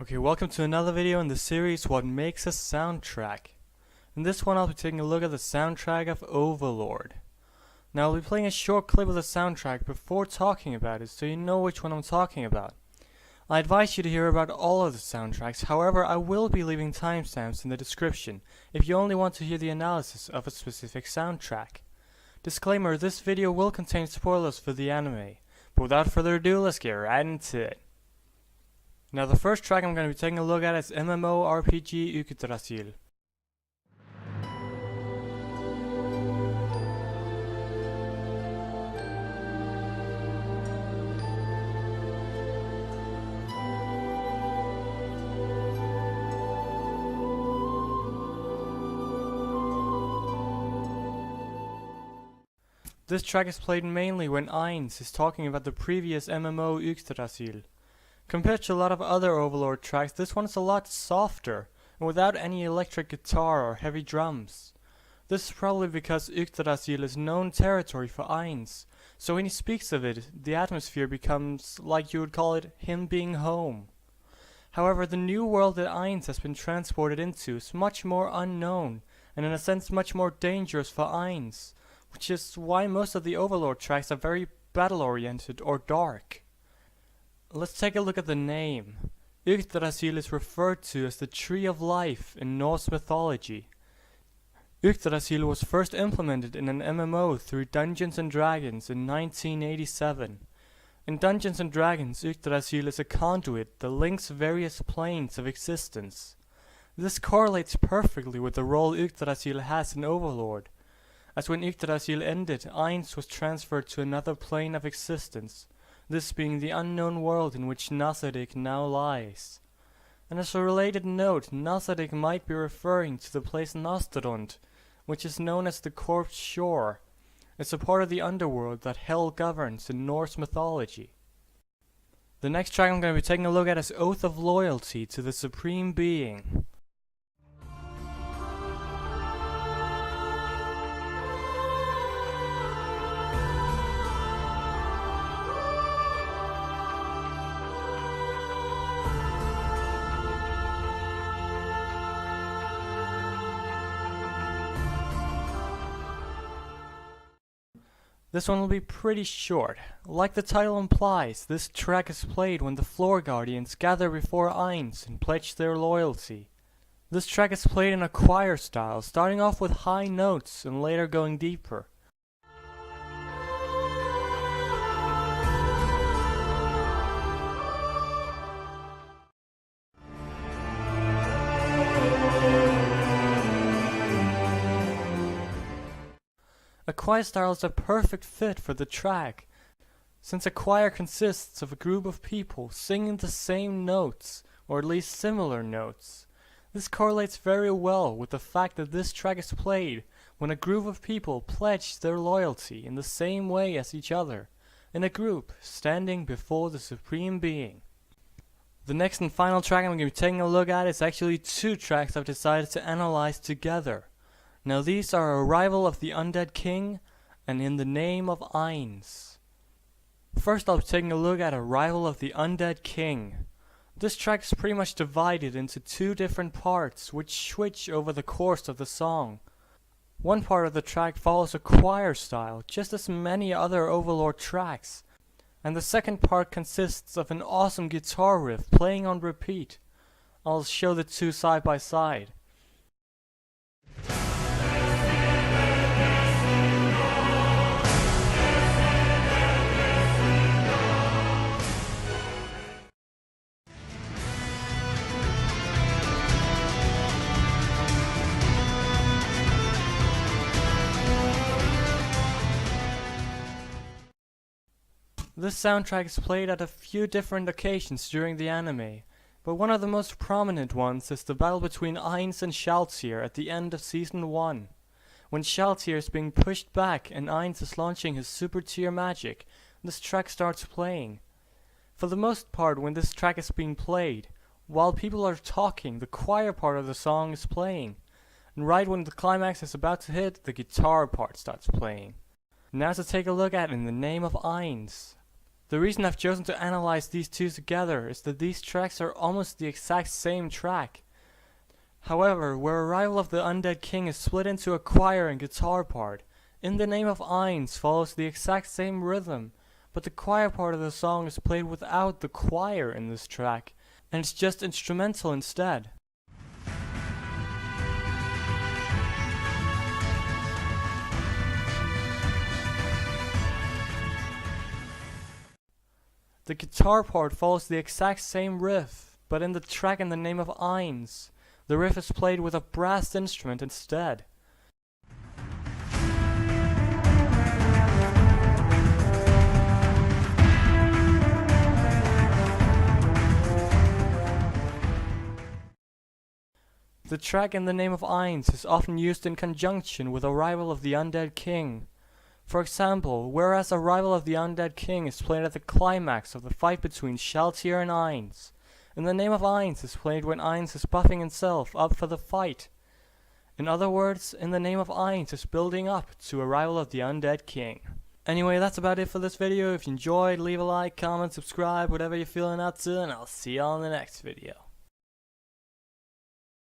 Okay, welcome to another video in the series What Makes a Soundtrack. In this one I'll be taking a look at the soundtrack of Overlord. Now I'll be playing a short clip of the soundtrack before talking about it so you know which one I'm talking about. I advise you to hear about all of the soundtracks, however I will be leaving timestamps in the description if you only want to hear the analysis of a specific soundtrack. Disclaimer, this video will contain spoilers for the anime, but without further ado let's get right into it. Now the first track I'm going to be taking a look at is MMORPG Yggdrasil. This track is played mainly when Ainz is talking about the previous MMO Yggdrasil. Compared to a lot of other Overlord tracks, this one is a lot softer, and without any electric guitar or heavy drums. This is probably because Yggdrasil is known territory for Ainz, so when he speaks of it, the atmosphere becomes, like you would call it, him being home. However, the new world that Ainz has been transported into is much more unknown, and in a sense much more dangerous for Ainz, which is why most of the Overlord tracks are very battle-oriented or dark. Let's take a look at the name. Yggdrasil is referred to as the Tree of Life in Norse mythology. Yggdrasil was first implemented in an MMO through Dungeons & Dragons in 1987. In Dungeons & Dragons, Yggdrasil is a conduit that links various planes of existence. This correlates perfectly with the role Yggdrasil has in Overlord, as when Yggdrasil ended, Ainz was transferred to another plane of existence, this being the unknown world in which Nazarik now lies. And as a related note, Nazarik might be referring to the place Nosterund, which is known as the Corpse Shore. It's a part of the underworld that Hell governs in Norse mythology. The next track I'm going to be taking a look at is Oath of Loyalty to the Supreme Being. This one will be pretty short. Like the title implies, this track is played when the Floor Guardians gather before Ainz and pledge their loyalty. This track is played in a choir style, starting off with high notes and later going deeper. A choir style is a perfect fit for the track, since a choir consists of a group of people singing the same notes, or at least similar notes. This correlates very well with the fact that this track is played when a group of people pledge their loyalty in the same way as each other, in a group standing before the Supreme Being. The next and final track I'm going to be taking a look at is actually two tracks I've decided to analyze together. Now these are Arrival of the Undead King and In the Name of Ainz. First I'll be taking a look at Arrival of the Undead King. This track is pretty much divided into two different parts which switch over the course of the song. One part of the track follows a choir style, just as many other Overlord tracks, and the second part consists of an awesome guitar riff playing on repeat. I'll show the two side by side. This soundtrack is played at a few different occasions during the anime, but one of the most prominent ones is the battle between Ainz and Shaltir at the end of Season 1. When Shaltir is being pushed back and Ainz is launching his super tier magic, this track starts playing. For the most part, when this track is being played, while people are talking, the choir part of the song is playing, and right when the climax is about to hit, the guitar part starts playing. Now to take a look at In the Name of Ainz. The reason I've chosen to analyze these two together is that these tracks are almost the exact same track. However, where Arrival of the Undead King is split into a choir and guitar part, In the Name of Ainz follows the exact same rhythm, but the choir part of the song is played without the choir in this track, and it's just instrumental instead. The guitar part follows the exact same riff, but in the track In the Name of Ainz, the riff is played with a brass instrument instead. The track In the Name of Ainz is often used in conjunction with Arrival of the Undead King. For example, whereas Arrival of the Undead King is played at the climax of the fight between Shaltir and Ainz, In the Name of Ainz is played when Ainz is buffing himself up for the fight. In other words, In the Name of Ainz is building up to Arrival of the Undead King. Anyway, that's about it for this video. If you enjoyed, leave a like, comment, subscribe, whatever you're feeling up to, and I'll see you all in the next video.